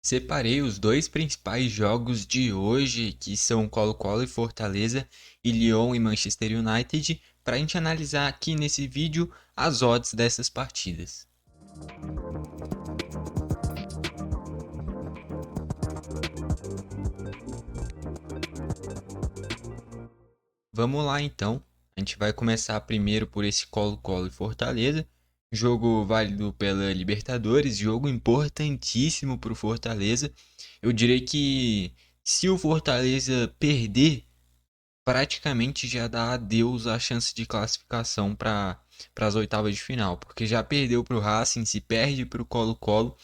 Separei os dois principais jogos de hoje, que são Colo-Colo e Fortaleza, e Lyon e Manchester United, para a gente analisar aqui nesse vídeo as odds dessas partidas. Vamos lá então. A gente vai começar primeiro por esse Colo-Colo e Fortaleza. Jogo válido pela Libertadores, jogo importantíssimo para o Fortaleza. Eu direi que se o Fortaleza perder, praticamente já dá adeus à chance de classificação para as oitavas de final, porque já perdeu para o Racing, se perde para o Colo-Colo.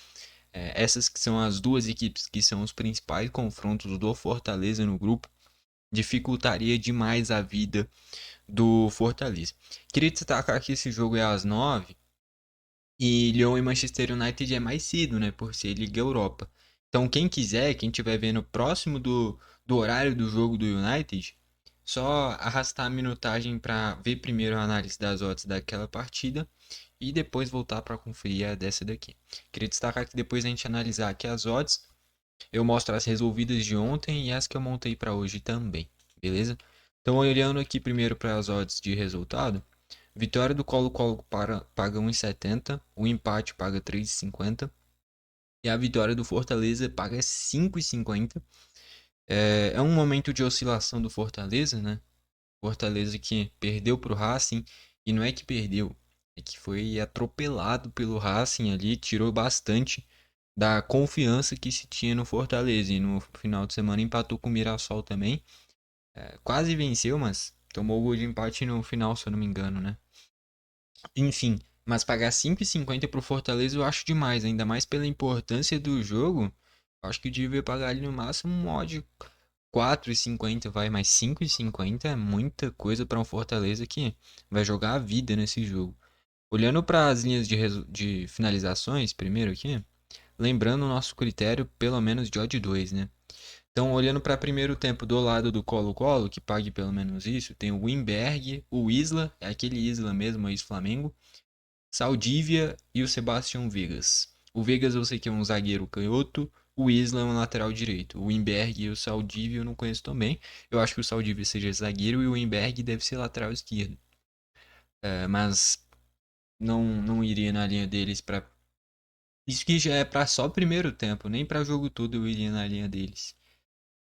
Essas que são as duas equipes que são os principais confrontos do Fortaleza no grupo, dificultaria demais a vida do Fortaleza. Queria destacar que esse jogo é às 9 e Lyon e Manchester United é mais cedo, né, por ser Liga Europa. Então quem quiser, quem estiver vendo próximo do horário do jogo do United, só arrastar a minutagem para ver primeiro a análise das odds daquela partida e depois voltar para conferir a dessa daqui. Queria destacar que depois a gente analisar aqui as odds, eu mostro as resolvidas de ontem e as que eu montei para hoje também, beleza? Então olhando aqui primeiro para as odds de resultado, vitória do Colo-Colo paga 1,70, o empate paga 3,50 e a vitória do Fortaleza paga 5,50. É um momento de oscilação do Fortaleza, né? Fortaleza que perdeu para o Racing, e não é que perdeu, é que foi atropelado pelo Racing ali, tirou bastante da confiança que se tinha no Fortaleza. E no final de semana empatou com o Mirassol também. Quase venceu, mas tomou o gol de empate no final, se eu não me engano, né? Enfim, mas pagar 5,50 pro Fortaleza eu acho demais, ainda mais pela importância do jogo. Eu acho que devia pagar ali no máximo um odd 4,50, vai, mas 5,50 é muita coisa para um Fortaleza que vai jogar a vida nesse jogo. Olhando para as linhas de finalizações, primeiro aqui, lembrando o nosso critério, pelo menos de odd 2, né? Então, olhando para primeiro tempo do lado do Colo-Colo, que pague pelo menos isso, tem o Wimberg, o Isla, é aquele Isla mesmo, ex-Flamengo, Saldívia e o Sebastião Vegas. O Vegas eu sei que é um zagueiro canhoto, o Isla é um lateral direito. O Wimberg e o Saldívia eu não conheço também. Eu acho que o Saldívia seja zagueiro e o Wimberg deve ser lateral esquerdo. Mas não iria na linha deles para. Isso que já é para só primeiro tempo, nem para jogo todo eu iria na linha deles.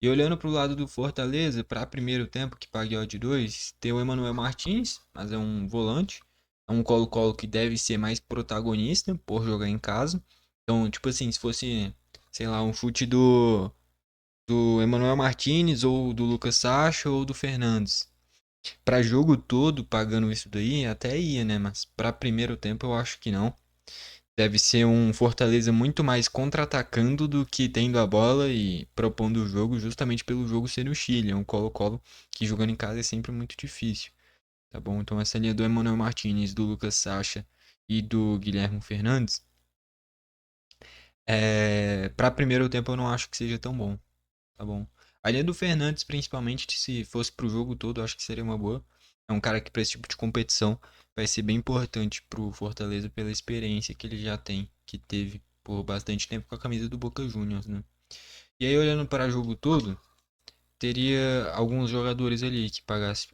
E olhando para o lado do Fortaleza, para primeiro tempo que pague odd 2, tem o Emmanuel Martins, mas é um volante. É um Colo-Colo que deve ser mais protagonista por jogar em casa. Então, tipo assim, se fosse, sei lá, um chute do Emmanuel Martins ou do Lucas Sacha ou do Fernandes. Para jogo todo, pagando isso daí, até ia, né? Mas para primeiro tempo eu acho que não. Deve ser um Fortaleza muito mais contra-atacando do que tendo a bola e propondo o jogo, justamente pelo jogo ser no Chile. É um Colo-Colo que jogando em casa é sempre muito difícil, tá bom? Então essa linha do Emmanuel Martinez, do Lucas Sacha e do Guilherme Fernandes, para primeiro tempo eu não acho que seja tão bom, tá bom? A linha do Fernandes, principalmente, se fosse pro jogo todo, eu acho que seria uma boa. É um cara que para esse tipo de competição vai ser bem importante pro Fortaleza pela experiência que ele já tem, que teve por bastante tempo com a camisa do Boca Juniors, né? E aí, olhando para o jogo todo, teria alguns jogadores ali que pagasse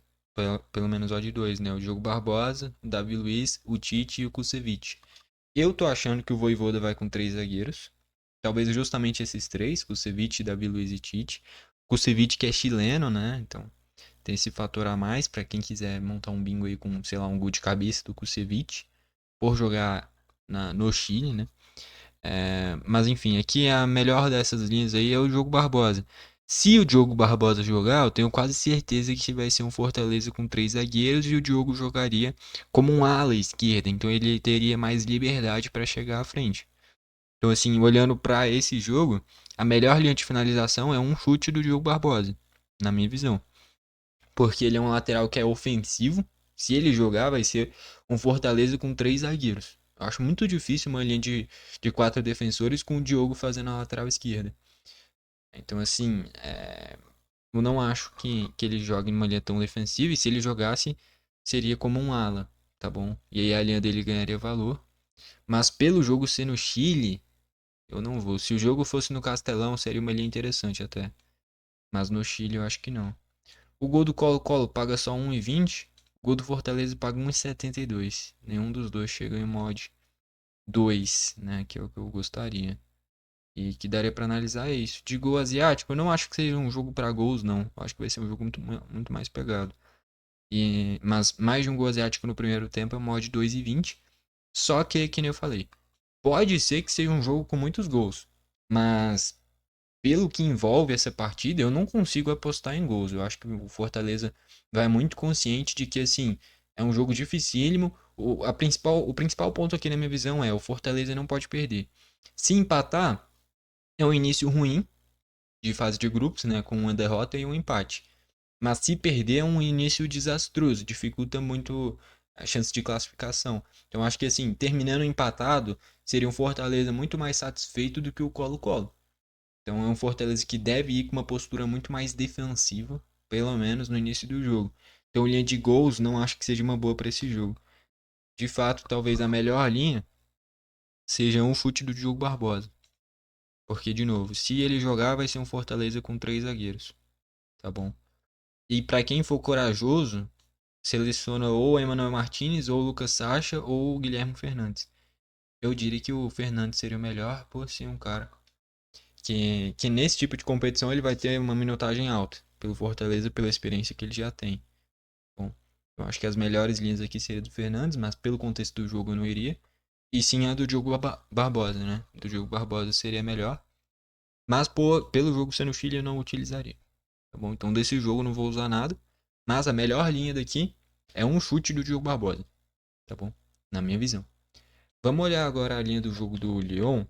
pelo menos odd 2, né? O Diogo Barbosa, o Davi Luiz, o Tite e o Kusevich. Eu tô achando que o Voivoda vai com três zagueiros. Talvez justamente esses três, Kusevich, Davi Luiz e Tite. Kusevich que é chileno, né? Então tem esse fator a mais para quem quiser montar um bingo aí com, sei lá, um gol de cabeça do Kusevich por jogar no Chile, né? Mas enfim, aqui a melhor dessas linhas aí é o Diogo Barbosa. Se o Diogo Barbosa jogar, eu tenho quase certeza que vai ser um Fortaleza com três zagueiros e o Diogo jogaria como um ala esquerda, então ele teria mais liberdade para chegar à frente. Então assim, olhando para esse jogo, a melhor linha de finalização é um chute do Diogo Barbosa, na minha visão, porque ele é um lateral que é ofensivo. Se ele jogar, vai ser um Fortaleza com três zagueiros. Eu acho muito difícil uma linha de quatro defensores com o Diogo fazendo a lateral esquerda. Então, assim, eu não acho que ele jogue numa linha tão defensiva. E se ele jogasse, seria como um ala, tá bom? E aí a linha dele ganharia valor. Mas pelo jogo ser no Chile, Eu não vou. Se o jogo fosse no Castelão, seria uma linha interessante até. Mas no Chile eu acho que não. O gol do Colo-Colo paga só 1,20. O gol do Fortaleza paga 1,72. Nenhum dos dois chega em mod 2, né? Que é o que eu gostaria. E que daria pra analisar é isso. De gol asiático, eu não acho que seja um jogo pra gols, não. Eu acho que vai ser um jogo muito mais pegado. Mas mais de um gol asiático no primeiro tempo é mod 2,20. Só que nem eu falei, pode ser que seja um jogo com muitos gols. Mas pelo que envolve essa partida, eu não consigo apostar em gols. Eu acho que o Fortaleza vai muito consciente de que, assim, é um jogo dificílimo. O principal ponto aqui na minha visão é o Fortaleza não pode perder. Se empatar, é um início ruim de fase de grupos, né, com uma derrota e um empate. Mas se perder, é um início desastroso, dificulta muito a chance de classificação. Então acho que assim, terminando empatado, seria um Fortaleza muito mais satisfeito do que o Colo-Colo. Então é um Fortaleza que deve ir com uma postura muito mais defensiva, pelo menos no início do jogo. Então linha de gols não acho que seja uma boa para esse jogo. De fato, talvez a melhor linha seja um chute do Diogo Barbosa. Porque, de novo, se ele jogar, vai ser um Fortaleza com três zagueiros. Tá bom? E para quem for corajoso, seleciona ou o Emmanuel Martinez, ou o Lucas Sacha, ou o Guilherme Fernandes. Eu diria que o Fernandes seria o melhor por ser um cara que nesse tipo de competição ele vai ter uma minutagem alta pelo Fortaleza, pela experiência que ele já tem. Bom, eu acho que as melhores linhas aqui seriam do Fernandes, mas pelo contexto do jogo eu não iria. E sim a do Diogo Barbosa, né? Do Diogo Barbosa seria melhor. Mas pelo jogo sendo Chile eu não utilizaria. Tá bom? Então desse jogo eu não vou usar nada. Mas a melhor linha daqui é um chute do Diogo Barbosa. Tá bom? Na minha visão. Vamos olhar agora a linha do jogo do Lyon.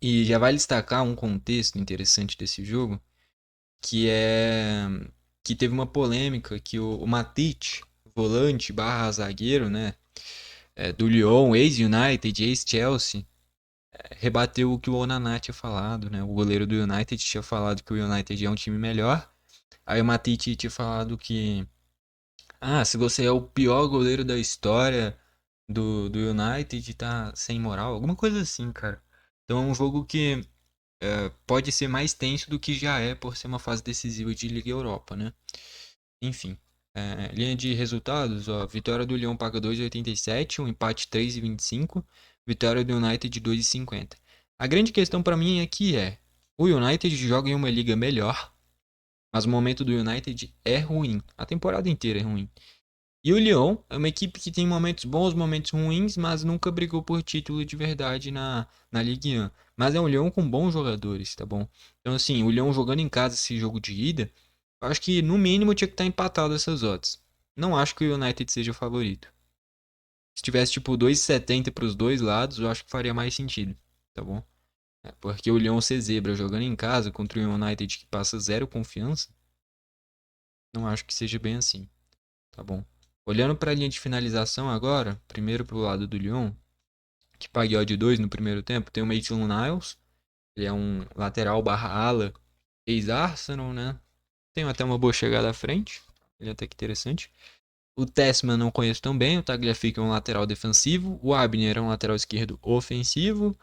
E já vai destacar um contexto interessante desse jogo, que é que teve uma polêmica que o Matite, volante barra zagueiro, né, do Lyon, ex-United, ex-Chelsea, rebateu o que o Onana tinha falado, né? O goleiro do United tinha falado que o United é um time melhor. Aí o Matite tinha falado que, se você é o pior goleiro da história do United, tá sem moral, alguma coisa assim, cara. Então é um jogo que pode ser mais tenso do que já é por ser uma fase decisiva de Liga Europa, né? Enfim, linha de resultados, ó, vitória do Lyon paga 2,87, um empate 3,25, vitória do United 2,50. A grande questão para mim aqui o United joga em uma liga melhor, mas o momento do United é ruim, a temporada inteira é ruim. E o Lyon é uma equipe que tem momentos bons, momentos ruins, mas nunca brigou por título de verdade na Ligue 1. Mas é um Lyon com bons jogadores, tá bom? Então, assim, o Lyon jogando em casa esse jogo de ida, eu acho que no mínimo tinha que estar empatado essas odds. Não acho que o United seja o favorito. Se tivesse tipo 2,70 para os dois lados, eu acho que faria mais sentido, tá bom? Porque o Lyon ser zebra jogando em casa contra o United que passa zero confiança, não acho que seja bem assim. Tá bom. Olhando para a linha de finalização agora, primeiro para o lado do Lyon, que paguei de 2 no primeiro tempo, tem o Maitland-Niles, ele é um lateral barra ala, ex-Arsenal, né? Tem até uma boa chegada à frente, ele é até que interessante. O Tessman não conheço tão bem, o Tagliafico é um lateral defensivo, o Abner é um lateral esquerdo ofensivo,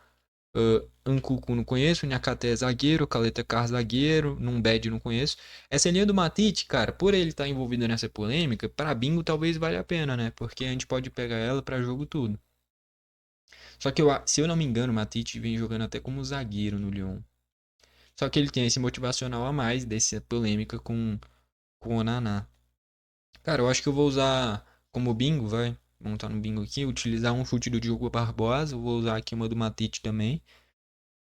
Nkunku não conheço, Niakate é zagueiro, Caleta Car zagueiro, Numbed não conheço. Essa linha do Matite, cara, por ele estar envolvido nessa polêmica, pra bingo talvez valha a pena, né? Porque a gente pode pegar ela pra jogo tudo. Só que se eu não me engano, o Matite vem jogando até como zagueiro no Lyon. Só que ele tem esse motivacional a mais dessa polêmica com o Onaná. Cara, eu acho que eu vou usar como bingo, vai. Montar no bingo aqui, utilizar um chute do Diogo Barbosa, eu vou usar aqui uma do Matite também.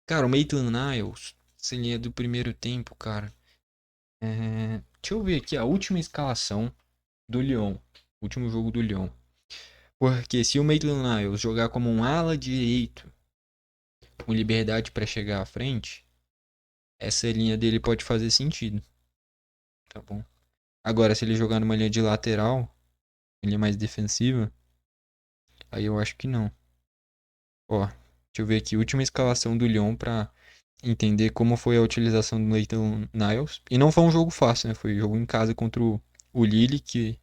Cara, o Maitland-Niles, essa linha do primeiro tempo, cara. Deixa eu ver aqui a última escalação do Lyon. Último jogo do Lyon. Porque se o Maitland-Niles jogar como um ala direito, com liberdade para chegar à frente, essa linha dele pode fazer sentido. Tá bom? Agora, se ele jogar numa linha de lateral, linha mais defensiva, aí eu acho que não. Ó, deixa eu ver aqui, última escalação do Lyon pra entender como foi a utilização do Maitland-Niles. E não foi um jogo fácil, né? Foi um jogo em casa contra o Lille que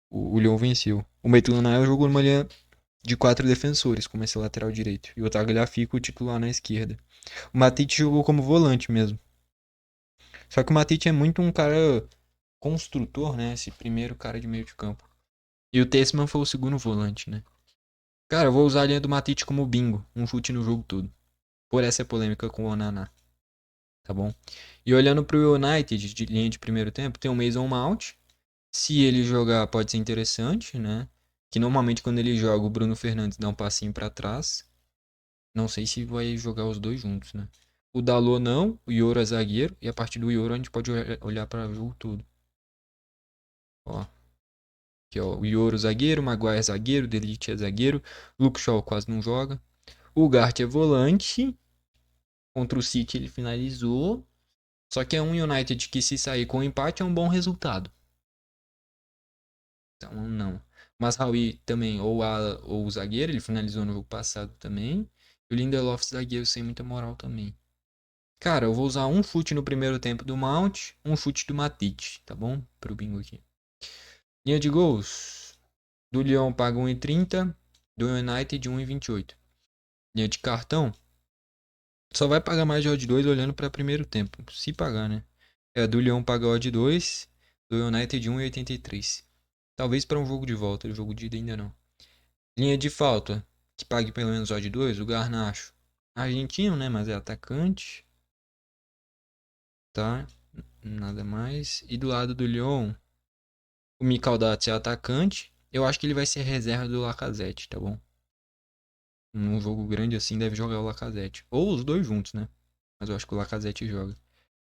o Lyon venceu. O Maitland-Niles jogou numa linha de 4 defensores, como esse lateral direito. E o Tagliafico, o titular na esquerda. O Matite jogou como volante mesmo. Só que o Matite é muito um cara construtor, né? Esse primeiro cara de meio de campo. E o Tessman foi o segundo volante, né? Cara, eu vou usar a linha do Matite como bingo. Um chute no jogo todo. Por essa polêmica com o Onaná. Tá bom? E olhando pro United, de linha de primeiro tempo, tem o Mason Mount. Se ele jogar, pode ser interessante, né? Que normalmente quando ele joga, o Bruno Fernandes dá um passinho pra trás. Não sei se vai jogar os dois juntos, né? O Dalot não, o Yoro é zagueiro. E a partir do Yoro a gente pode olhar para o jogo todo. Ó, aqui ó, o Yoro zagueiro, o Maguire zagueiro, o De Ligt é zagueiro. Luke Shaw quase não joga. O Gart é volante. Contra o City ele finalizou. Só que é um United que se sair com empate é um bom resultado. Então não. Mas Raul também, ou o zagueiro, ele finalizou no jogo passado também. E o Lindelof zagueiro sem muita moral também. Cara, eu vou usar um chute no primeiro tempo do Mount, um chute do Matite, tá bom? Pro bingo aqui. Linha de gols. Do Lyon paga 1,30, do United 1,28. Linha de cartão. Só vai pagar mais de odd 2 olhando para primeiro tempo. Se pagar, né? É, do Lyon paga odd 2, do United 1,83. Talvez para um jogo de volta, o jogo de ida ainda não. Linha de falta, que pague pelo menos odd 2, o Garnacho. Argentino, né? Mas é atacante. Tá? Nada mais. E do lado do Lyon, o Mikaldats é atacante. Eu acho que ele vai ser reserva do Lacazette, tá bom? Num jogo grande assim deve jogar o Lacazette. Ou os dois juntos, né? Mas eu acho que o Lacazette joga.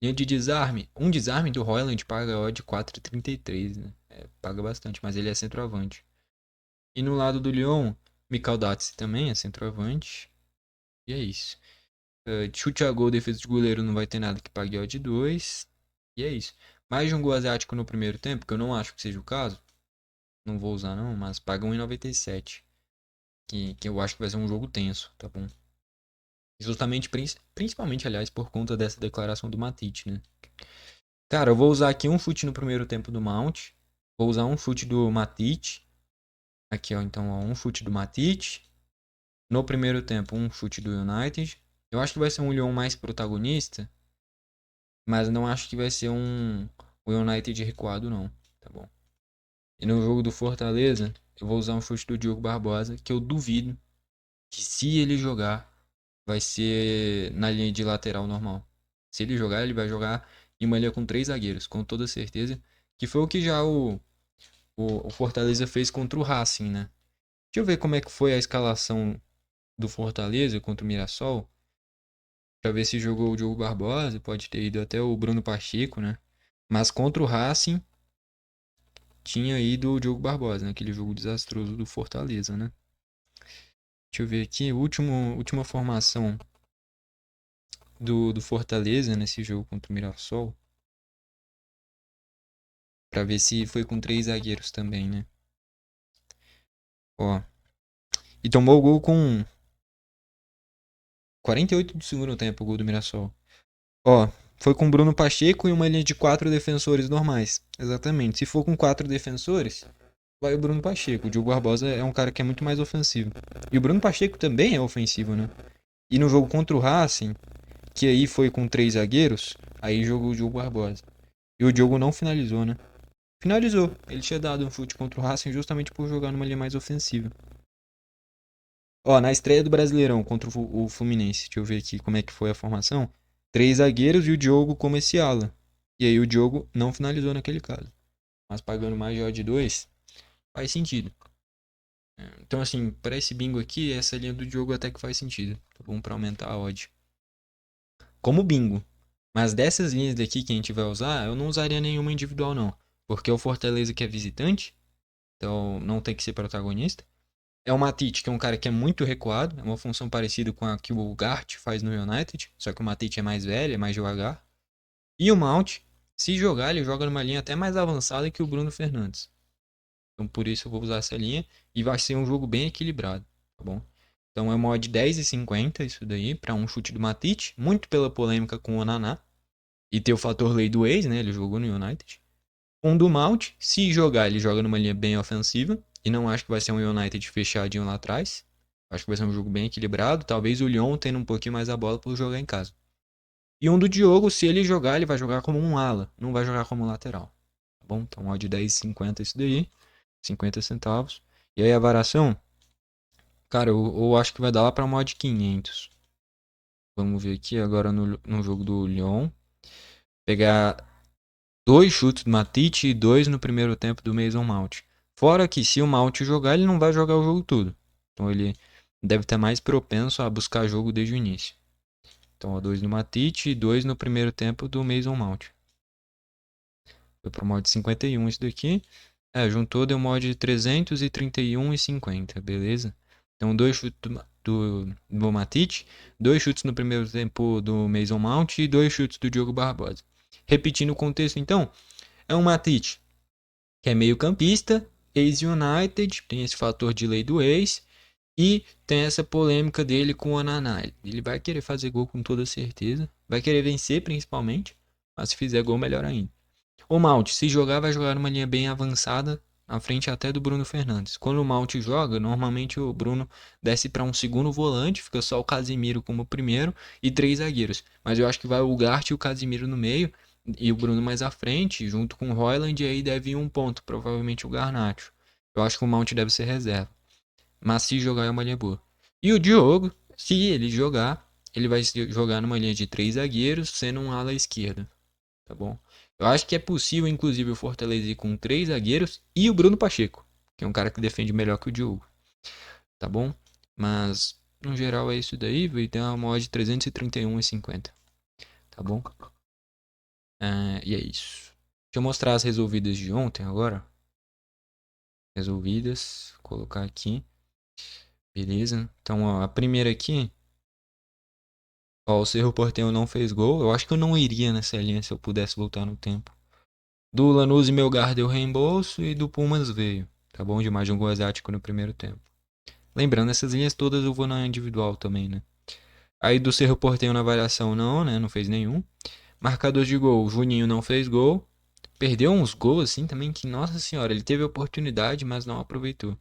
Linha de desarme. Um desarme do Hojlund paga odd 4,33, né? É, paga bastante, mas ele é centroavante. E no lado do Lyon, Mikaldats também é centroavante. E é isso. De chute a gol, defesa de goleiro não vai ter nada que pague odd 2. E é isso. Mais de um gol asiático no primeiro tempo, que eu não acho que seja o caso. Não vou usar não, mas paga 1,97. Que eu acho que vai ser um jogo tenso, tá bom? Justamente, principalmente, aliás, por conta dessa declaração do Matite, né? Cara, eu vou usar aqui um chute no primeiro tempo do Mount. Vou usar um chute do Matite. Aqui, ó, então, ó, um chute do Matite. No primeiro tempo, um chute do United. Eu acho que vai ser um Lyon mais protagonista, mas não acho que vai ser o United recuado, não, tá bom? E no jogo do Fortaleza, eu vou usar um chute do Diogo Barbosa, que eu duvido que se ele jogar, vai ser na linha de lateral normal. Se ele jogar, ele vai jogar em uma linha com três zagueiros, com toda certeza. Que foi o que já o Fortaleza fez contra o Racing, né? Deixa eu ver como é que foi a escalação do Fortaleza contra o Mirassol. Pra ver se jogou o Diogo Barbosa, pode ter ido até o Bruno Pacheco, né? Mas contra o Racing, tinha ido o Diogo Barbosa, naquele jogo desastroso do Fortaleza, né? Deixa eu ver aqui, última formação do Fortaleza nesse jogo contra o Mirassol. Pra ver se foi com três zagueiros também, né? Ó. E tomou o gol com 48 do segundo tempo, o gol do Mirassol. Ó, foi com Bruno Pacheco e uma linha de quatro defensores normais. Exatamente. Se for com quatro defensores, vai o Bruno Pacheco. O Diogo Barbosa é um cara que é muito mais ofensivo. E o Bruno Pacheco também é ofensivo, né? E no jogo contra o Racing, que aí foi com três zagueiros, aí jogou o Diogo Barbosa. E o Diogo não finalizou, né? Finalizou. Ele tinha dado um chute contra o Racing justamente por jogar numa linha mais ofensiva. Ó, na estreia do Brasileirão contra o Fluminense, deixa eu ver aqui como é que foi a formação. Três zagueiros e o Diogo como esse ala. E aí o Diogo não finalizou naquele caso. Mas pagando mais de odd 2, faz sentido. Então, assim, para esse bingo aqui, essa linha do Diogo até que faz sentido. Tá bom? Pra aumentar a odd. Como bingo. Mas dessas linhas daqui que a gente vai usar, eu não usaria nenhuma individual, não. Porque é o Fortaleza que é visitante. Então, não tem que ser protagonista. É o Matite, que é um cara que é muito recuado. É uma função parecida com a que o Gart faz no United. Só que o Matite é mais velho, é mais devagar. E o Mount, se jogar, ele joga numa linha até mais avançada que o Bruno Fernandes. Então por isso eu vou usar essa linha. E vai ser um jogo bem equilibrado, tá bom? Então é uma odd 10,50 isso daí, para um chute do Matite. Muito pela polêmica com o Onaná. E ter o fator lei do ex, né? Ele jogou no United. Um do Mount, se jogar, ele joga numa linha bem ofensiva. E não acho que vai ser um United fechadinho lá atrás. Acho que vai ser um jogo bem equilibrado. Talvez o Lyon tendo um pouquinho mais a bola por jogar em casa. E um do Diogo, se ele jogar, ele vai jogar como um ala. Não vai jogar como lateral. Tá bom? Então, odd 10,50 isso daí. 50 centavos. E aí a variação, cara, eu acho que vai dar lá pra mod 500. Vamos ver aqui agora no jogo do Lyon. Pegar 2 chutes do Matite e 2 no primeiro tempo do Mason Mount. Fora que se o Mount jogar, ele não vai jogar o jogo todo. Então ele deve estar mais propenso a buscar jogo desde o início. Então, 2 no Matite e 2 no primeiro tempo do Mason Mount. Foi pro mod 51 isso daqui. Juntou, deu mod 331,50, beleza? Então, 2 chutes do Matite, 2 chutes no primeiro tempo do Mason Mount e 2 chutes do Diogo Barbosa. Repetindo o contexto, então, é um Matite que é meio campista, ex-United, tem esse fator de lei do ex, e tem essa polêmica dele com o Onaná. Ele vai querer fazer gol com toda certeza, vai querer vencer principalmente, mas se fizer gol, melhor ainda. O Mount, se jogar, vai jogar numa linha bem avançada, na frente até do Bruno Fernandes. Quando o Mount joga, normalmente o Bruno desce para um segundo volante, fica só o Casimiro como primeiro e 3 zagueiros. Mas eu acho que vai o Ugarte e o Casimiro no meio e o Bruno mais à frente, junto com o Hojlund, e aí deve ir um ponto, provavelmente o Garnacho. Eu acho que o Mount deve ser reserva. Mas se jogar é uma linha boa. E o Diogo, se ele jogar, ele vai jogar numa linha de 3 zagueiros, sendo um ala esquerda, tá bom? Eu acho que é possível, inclusive, o Fortaleza ir com 3 zagueiros e o Bruno Pacheco, que é um cara que defende melhor que o Diogo, tá bom? Mas, no geral, é isso daí, e tem uma mod de 331,50, tá bom? E é isso. Deixa eu mostrar as resolvidas de ontem agora. Resolvidas, vou colocar aqui. Beleza? Então, ó, a primeira aqui, ó, o Cerro Porteño não fez gol. Eu acho que eu não iria nessa linha se eu pudesse voltar no tempo. Do Lanús e Melgar deu reembolso e do Pumas veio. Tá bom? De mais de um gol asiático no primeiro tempo. Lembrando, essas linhas todas eu vou na individual também, né? Aí do Cerro Porteño na variação não, né? Não fez nenhum. Marcador de gol, Juninho não fez gol. Perdeu uns gols assim também que, nossa senhora, ele teve oportunidade, mas não aproveitou.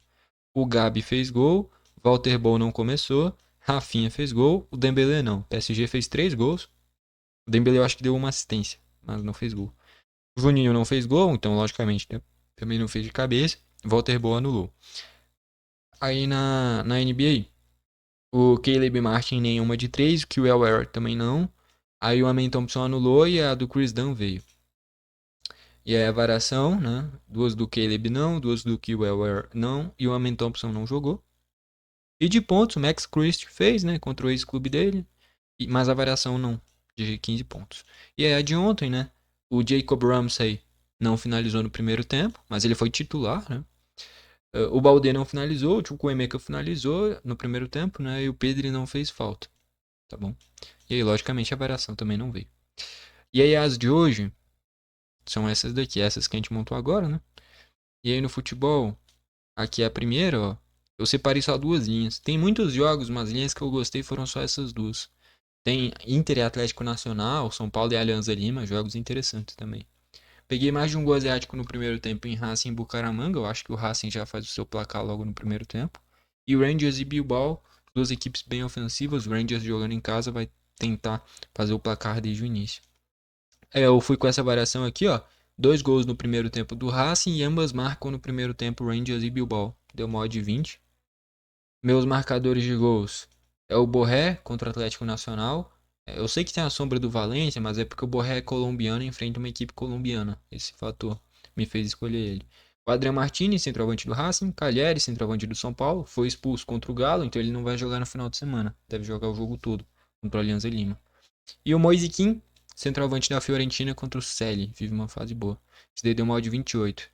O Gabi fez gol, Walter Ball não começou, Rafinha fez gol, o Dembélé não. O PSG fez 3 gols. O Dembélé eu acho que deu uma assistência, mas não fez gol. O Juninho não fez gol, então logicamente né, também não fez de cabeça. Walter Ball anulou. Aí na NBA, o Caleb Martin nenhuma de 3, o Kewell Ware também não. Aí o Amen Thompson anulou e a do Chris Dunn veio. E aí a variação, né? 2 do Caleb não, 2 do Kewell Ware não e o Amen Thompson não jogou. E de pontos, o Max Christie fez, né? Contra o ex-clube dele. Mas a variação não, de 15 pontos. E aí a de ontem, né? O Jacob Ramsey não finalizou no primeiro tempo, mas ele foi titular, né? O Balde não finalizou, o Chukwuemeka finalizou no primeiro tempo, né? E o Pedri não fez falta, tá bom? E aí, logicamente, a variação também não veio. E aí as de hoje são essas daqui, essas que a gente montou agora, né? E aí no futebol, aqui é a primeira, ó. Eu separei só 2 linhas. Tem muitos jogos, mas linhas que eu gostei foram só essas duas. Tem Inter e Atlético Nacional, São Paulo e Alianza Lima, jogos interessantes também. Peguei mais de um gol asiático no primeiro tempo em Racing e Bucaramanga. Eu acho que o Racing já faz o seu placar logo no primeiro tempo. E Rangers e Bilbao, duas equipes bem ofensivas. O Rangers jogando em casa vai tentar fazer o placar desde o início. Eu fui com essa variação aqui, ó. 2 gols no primeiro tempo do Racing e ambas marcam no primeiro tempo Rangers e Bilbao. Deu mod 20. Meus marcadores de gols é o Borré contra o Atlético Nacional. Eu sei que tem a sombra do Valência, mas é porque o Borré é colombiano e enfrenta uma equipe colombiana. Esse fator me fez escolher ele. O Adrian Martínez, centroavante do Racing. Calheri, centroavante do São Paulo. Foi expulso contra o Galo, então ele não vai jogar no final de semana. Deve jogar o jogo todo contra o Alianza Lima. E o Moise Kean, centroavante da Fiorentina contra o Celli. Vive uma fase boa. Esse daí deu mal de 28.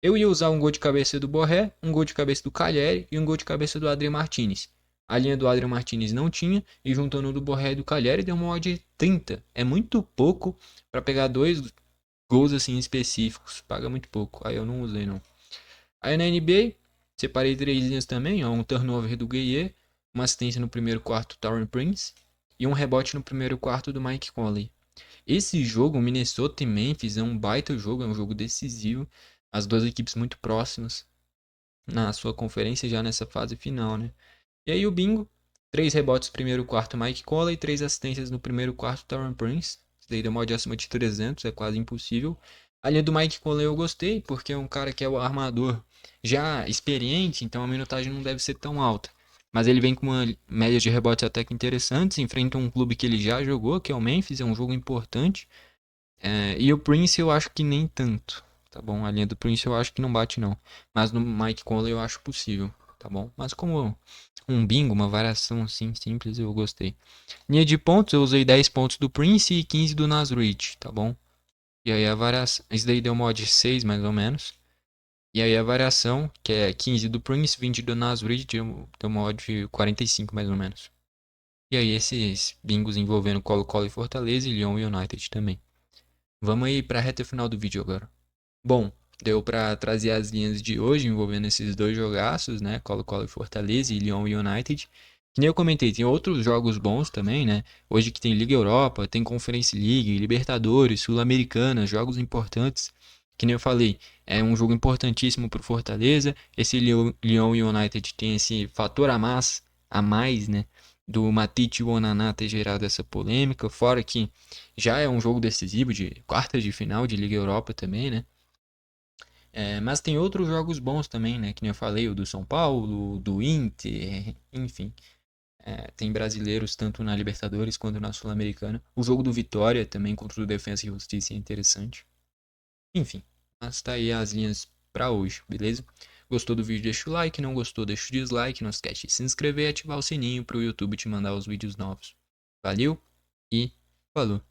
Eu ia usar um gol de cabeça do Borré, um gol de cabeça do Calheri e um gol de cabeça do Adrian Martínez. A linha do Adrian Martínez não tinha, e juntando o do Borré e do Calheri deu uma odd de 30. É muito pouco para pegar 2 gols assim específicos. Paga muito pouco. Aí eu não usei não. Aí na NBA, separei 3 linhas também, ó, um turnover do Gueye, uma assistência no primeiro quarto do Taurean Prince e um rebote no primeiro quarto do Mike Conley. Esse jogo, Minnesota e Memphis, é um baita jogo, é um jogo decisivo. As duas equipes muito próximas. na sua conferência já nessa fase final, né? E aí o bingo, 3 rebotes no primeiro quarto Mike Conley, 3 assistências no primeiro quarto Taurean Prince. Isso daí deu uma odd acima de 300, é quase impossível. A linha do Mike Conley eu gostei, porque é um cara que é o armador já experiente, então a minutagem não deve ser tão alta. Mas ele vem com uma média de rebotes até que interessantes, enfrenta um clube que ele já jogou, que é o Memphis, é um jogo importante. E o Prince eu acho que nem tanto, tá bom? A linha do Prince eu acho que não bate não. Mas no Mike Conley eu acho possível, tá bom? Mas como um bingo, uma variação assim simples, eu gostei. Linha de pontos, eu usei 10 pontos do Prince e 15 do Naz Reid, tá bom? E aí a variação, isso daí deu mod 6 mais ou menos. E aí a variação, que é 15 do Prince, 20 do Naz Reid, deu mod 45 mais ou menos. E aí esses bingos envolvendo Colo-Colo e Fortaleza e Lyon United também. Vamos aí pra reta final do vídeo agora. Bom, deu pra trazer as linhas de hoje envolvendo esses dois jogaços, né? Colo-Colo e Fortaleza e Lyon United. Que nem eu comentei, tem outros jogos bons também, né? Hoje que tem Liga Europa, tem Conference League, Libertadores, Sul-Americana, jogos importantes. Que nem eu falei, é um jogo importantíssimo pro Fortaleza. Esse Lyon United tem esse fator a mais, né? Do Matite e o Onaná ter gerado essa polêmica. Fora que já é um jogo decisivo de quartas de final de Liga Europa também, né? Mas tem outros jogos bons também, né? Que nem eu falei, o do São Paulo, do Inter, enfim. Tem brasileiros tanto na Libertadores quanto na Sul-Americana. O jogo do Vitória também contra o Defensa e Justiça é interessante. Enfim, mas tá aí as linhas pra hoje, beleza? Gostou do vídeo? Deixa o like, não gostou? Deixa o dislike. Não esquece de se inscrever e ativar o sininho pro YouTube te mandar os vídeos novos. Valeu e falou!